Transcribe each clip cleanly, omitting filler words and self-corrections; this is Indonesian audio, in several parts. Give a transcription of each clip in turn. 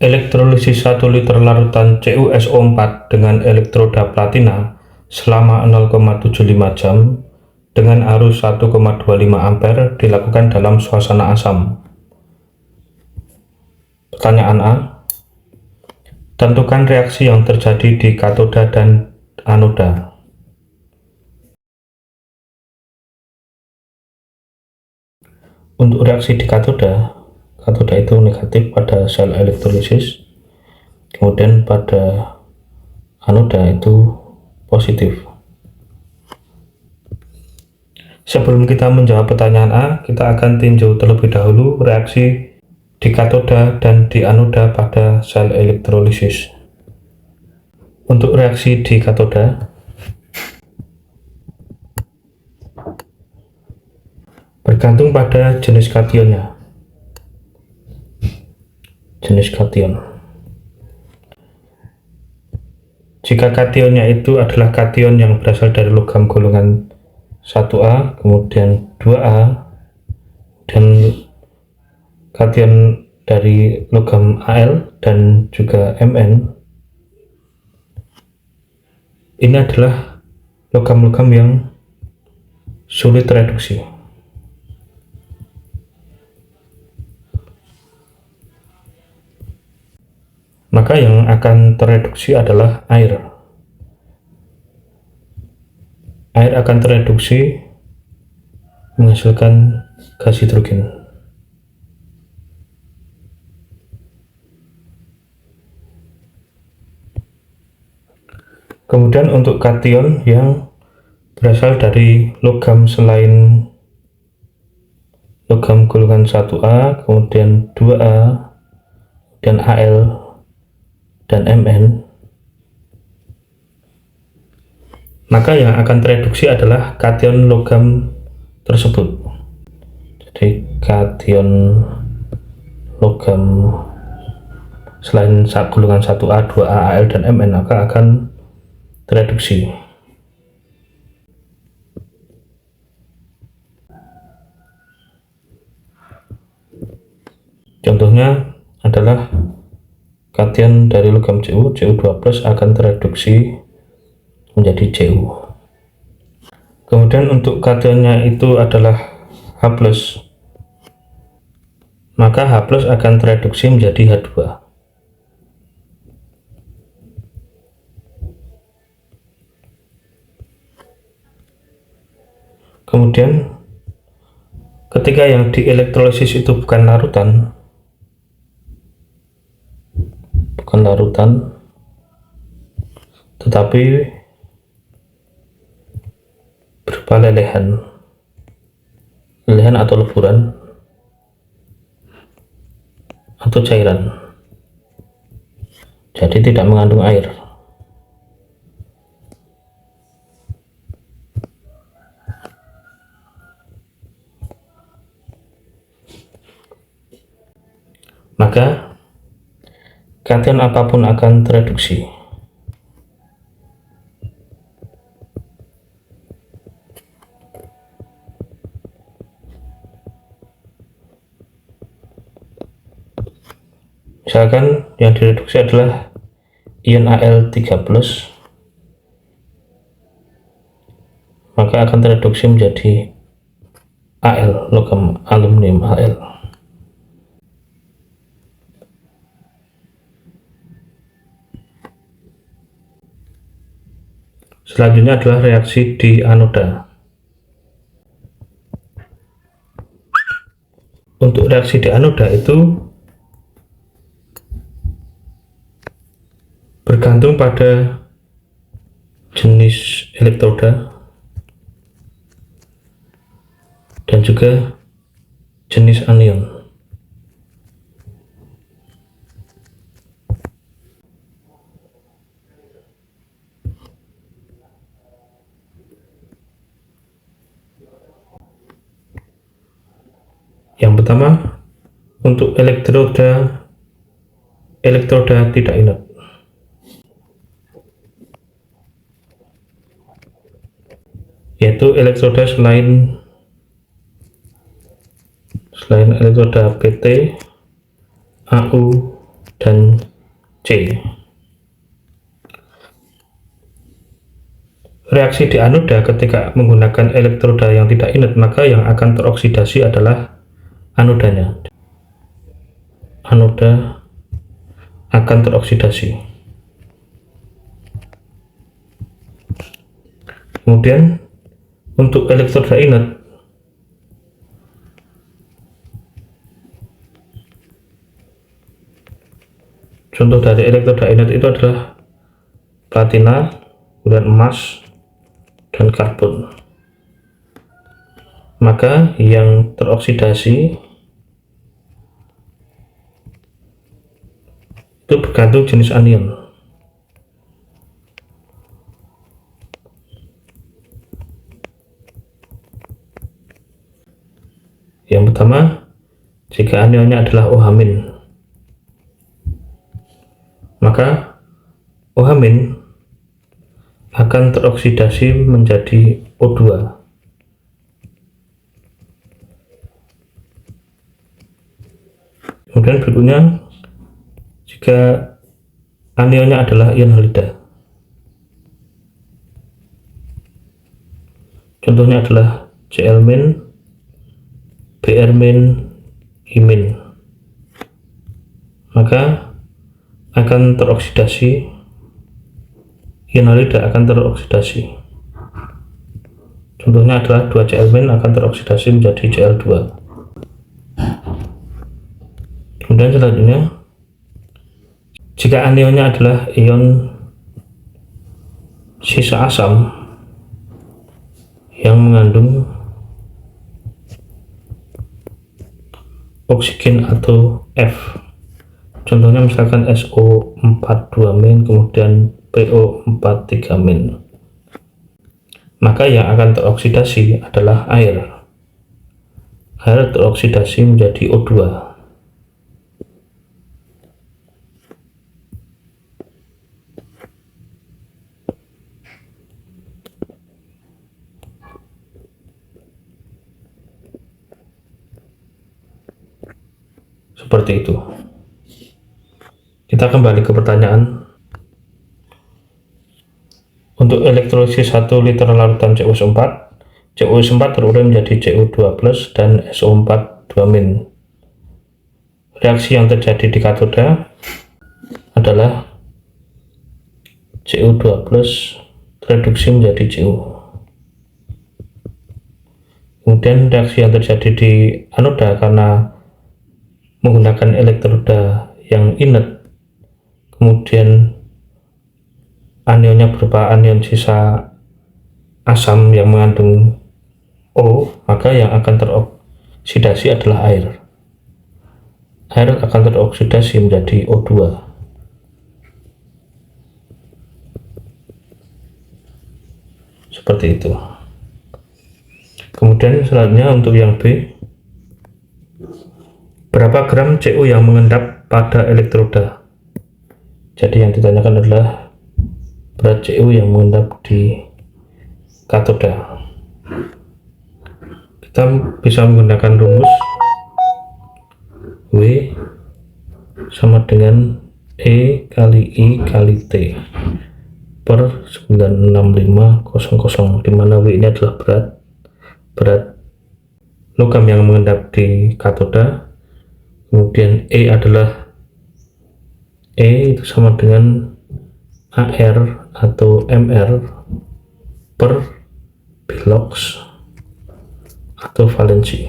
Elektrolisis 1 liter larutan CuSO4 dengan elektroda platina selama 0,75 jam dengan arus 1,25 ampere dilakukan dalam suasana asam. Pertanyaan A. Tentukan reaksi yang terjadi di katoda dan anoda. Untuk reaksi di katoda itu negatif pada sel elektrolisis, kemudian pada anoda itu positif. Sebelum kita menjawab pertanyaan A, kita akan tinjau terlebih dahulu reaksi di katoda dan di anoda pada sel elektrolisis. Untuk reaksi di katoda, bergantung pada jenis kationnya. Jenis kation. Jika kationnya itu adalah kation yang berasal dari logam golongan 1A, kemudian 2A, dan kation dari logam Al dan juga Mn, ini adalah logam-logam yang sulit tereduksi. Maka yang akan tereduksi adalah air. Air akan tereduksi menghasilkan gas hidrogen. Kemudian untuk kation yang berasal dari logam selain logam golongan 1A, kemudian 2A, dan Al, dan Mn, maka yang akan tereduksi adalah kation logam tersebut. Jadi kation logam selain golongan 1A, 2A, Al, dan Mn maka akan tereduksi. Contohnya adalah kation dari logam Cu2+ akan tereduksi menjadi Cu. Kemudian untuk kationnya itu adalah H+, maka H+ akan tereduksi menjadi H2. Kemudian ketika yang dielektrolisis itu bukan larutan, tetapi berupa lelehan atau leburan atau cairan, jadi tidak mengandung air. Maka kation apapun akan tereduksi. Misalkan yang direduksi adalah ion Al3+, maka akan tereduksi menjadi Al, logam aluminium Al. Selanjutnya adalah reaksi di anoda. Untuk reaksi di anoda itu bergantung pada jenis elektroda dan juga jenis anion. Yang pertama, untuk elektroda tidak inert. Yaitu elektroda selain elektroda PT, AU, dan C. Reaksi di anoda ketika menggunakan elektroda yang tidak inert, maka yang akan teroksidasi adalah anodanya. Anoda akan teroksidasi. Kemudian untuk elektroda inert, contoh dari elektroda inert itu adalah platina, kemudian emas, dan karbon. Maka yang teroksidasi itu bergantung jenis anion. Yang pertama, jika anionnya adalah OH-, maka OH- akan teroksidasi menjadi O2. Kemudian berikutnya, jika anionnya adalah ion halida, contohnya adalah Cl-, Br-, I-, maka akan teroksidasi, ion halida akan teroksidasi. Contohnya adalah 2Cl- akan teroksidasi menjadi Cl2. Kemudian selanjutnya, jika anionnya adalah ion sisa asam yang mengandung oksigen atau F, contohnya misalkan SO42-, kemudian PO43-, maka yang akan teroksidasi adalah air. Air teroksidasi menjadi O2. Seperti itu. Kita kembali ke pertanyaan. Untuk elektrolisis 1 liter larutan CuO4, CuO4 terurai menjadi Cu2+ dan SO42-. Reaksi yang terjadi di katoda adalah Cu2+ tereduksi menjadi Cu. Kemudian reaksi yang terjadi di anoda karena menggunakan elektroda yang inert, kemudian anionnya berupa anion sisa asam yang mengandung O, maka yang akan teroksidasi adalah air. Air akan teroksidasi menjadi O2. Seperti itu. Kemudian selanjutnya untuk yang B, berapa gram Cu yang mengendap pada elektroda? Jadi yang ditanyakan adalah berat Cu yang mengendap di katoda. Kita bisa menggunakan rumus W sama dengan E kali I kali T per 96500, dimana W ini adalah berat logam yang mengendap di katoda, kemudian E adalah itu sama dengan AR atau MR per bilox atau valensi.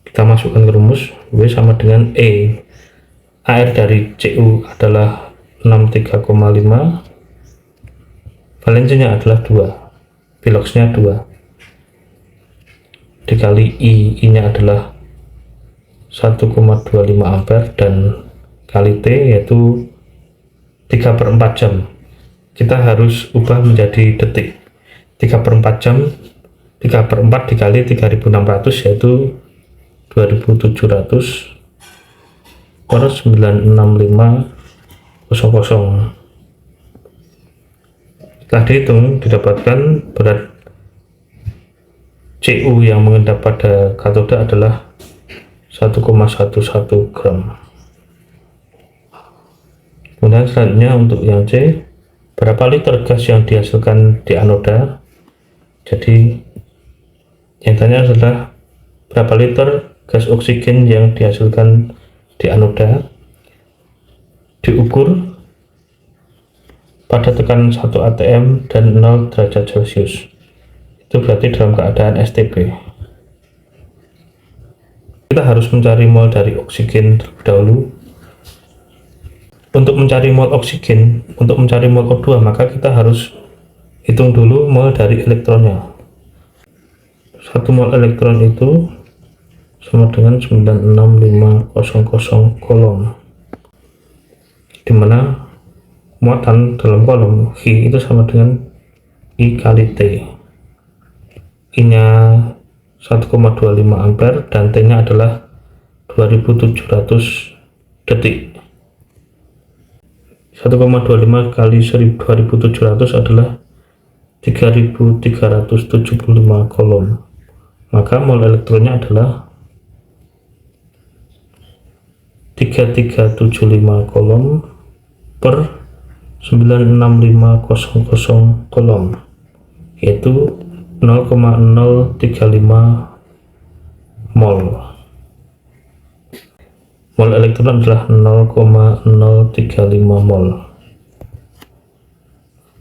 Kita masukkan ke rumus, W sama dengan E. AR dari Cu adalah 63,5, valensinya adalah 2, biloxnya 2, dikali I nya adalah 1,25 ampere, dan kali T yaitu 3/4 jam. Kita harus ubah menjadi detik. 3/4 jam, 3/4 dikali 3600 yaitu 2700 per 96500. Setelah dihitung, didapatkan berat Cu yang mengendap pada katoda adalah 1,11 gram. Kemudian selanjutnya untuk yang C, berapa liter gas yang dihasilkan di anoda. Jadi yang tanya adalah berapa liter gas oksigen yang dihasilkan di anoda, diukur pada tekanan 1 atm dan 0 derajat celcius. Itu berarti dalam keadaan STP. Kita harus mencari mol dari oksigen terlebih dahulu. Untuk mencari mol oksigen, untuk mencari mol O2, maka kita harus hitung dulu mol dari elektronnya. 1 mol elektron itu sama dengan 96500 kolom, dimana muatan dalam kolom Hi itu sama dengan I kali T. I nya 1,25 ampere dan T nya adalah 2700 detik. 1,25 kali 2700 adalah 3375 kolom, maka mol elektronnya adalah 3375 kolom per 96500 kolom, yaitu 0,035 mol. Mol elektron adalah 0,035 mol.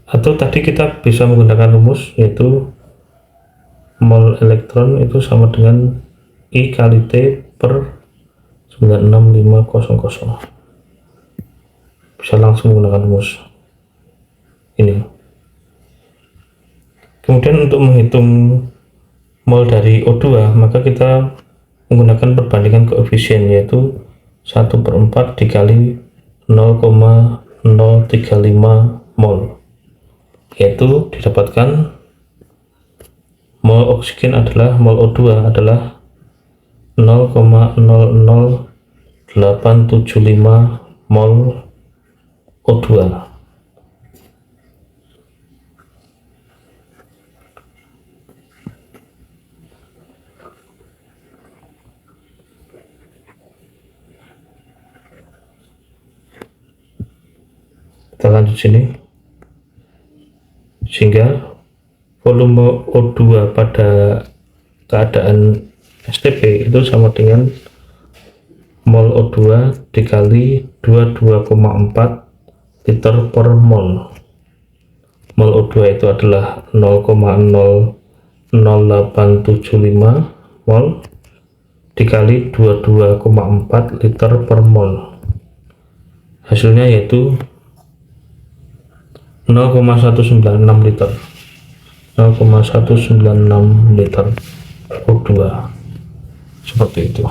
Atau tadi kita bisa menggunakan rumus, yaitu mol elektron itu sama dengan I kali T per 96500. Bisa langsung menggunakan rumus ini. Kemudian untuk menghitung mol dari O2, maka kita menggunakan perbandingan koefisien, yaitu 1/4 dikali 0,035 mol, yaitu didapatkan mol oksigen adalah mol O2 adalah 0,00875 mol O2. Kita lanjut sini, sehingga volume O2 pada keadaan STP itu sama dengan mol O2 dikali 22,4 liter per mol. Mol O2 itu adalah 0,00875 mol dikali 22,4 liter per mol. Hasilnya yaitu 0,196 liter. 0,196 liter O2, seperti itu.